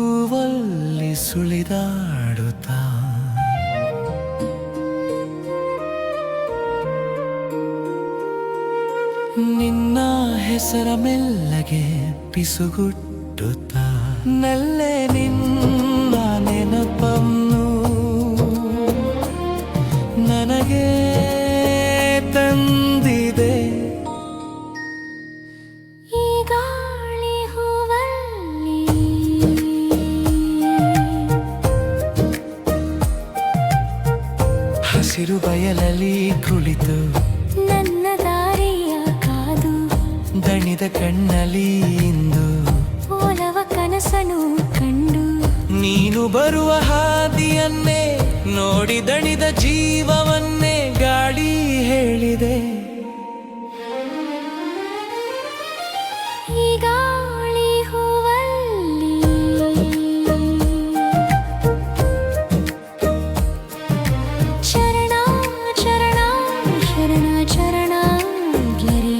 ಹೂವಲ್ಲಿ ಸುಳಿದಾಡುತ್ತಾ ನಿನ್ನ ಹೆಸರ ಮೆಲ್ಲಗೆ ಪಿಸುಗುಟ್ಟುತ್ತಾ ನಲ್ಲೆ ನಿನ್ನ ನೆನಪನ್ನು ನನಗೆ ತಂದಿದೆ. ಈ ಗಾಳಿ ಹೂವಲ್ಲಿ ಹಸಿರು ಬಯಲಲ್ಲಿ ಕುಳಿತು ನನ್ನ ದಾರಿಯ ಕಾದು ದಣಿದ ಕಣ್ಣಲ್ಲಿ ಇಂದು ಓಲವ ಕನಸನು ಕಂಡು ನೀನು ಬರುವ ಹಾದಿಯನ್ನೇ ನೋಡಿ ದಣಿದ ಜೀವವನ್ನೇ ಗಾಳಿ ಹೇಳಿದೆ. ಈ ಗಾಳಿ ಹೂವಲ್ಲಿ ಚರಣ ಚರಣ ಶರಣ ಚರಣ ಗಿರಿ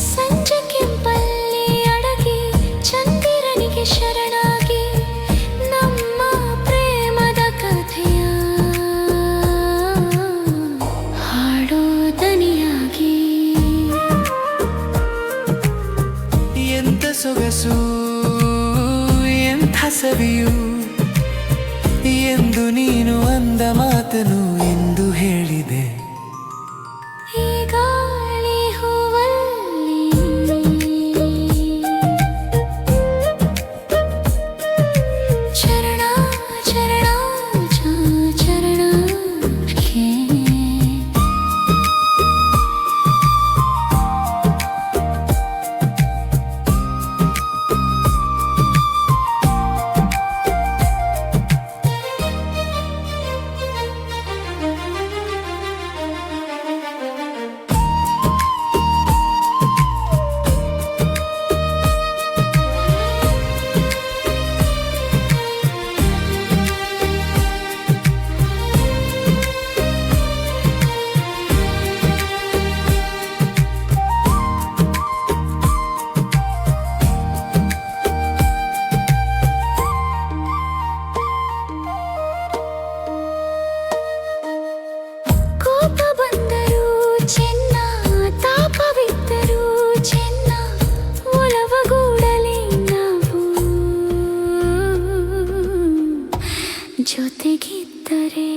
ಸಂಜೆ ಕೆಂಪಲ್ಲಿ ಅಡಗಿ ಚಂದಿರನಿಗೆ ಶರಣಾಗಿ ನಮ್ಮ ಪ್ರೇಮದ ಕಥೆಯ ಹಾಡೋ ದನಿಯಾಗಿ ಎಂಥ ಸೊಗಸು ಎಂಥ ಸವಿಯು ಎಂದು ನೀನು ಅಂದ ಮಾತನು ಎಂದು ಹೇಳಿದೆ. ಈ ಗಾಳಿ ಹೂವಲ್ಲಿ ಚರಣ ಚರಣ ಚರಣ ಕೋಪ ಬಂದರೂ ಚೆನ್ನ ತಾಪವಿದ್ದರೂ ಚೆನ್ನ ಒಲವಗೂಡಲಿ ನಾವು ಜೊತೆಗಿದ್ದರೆ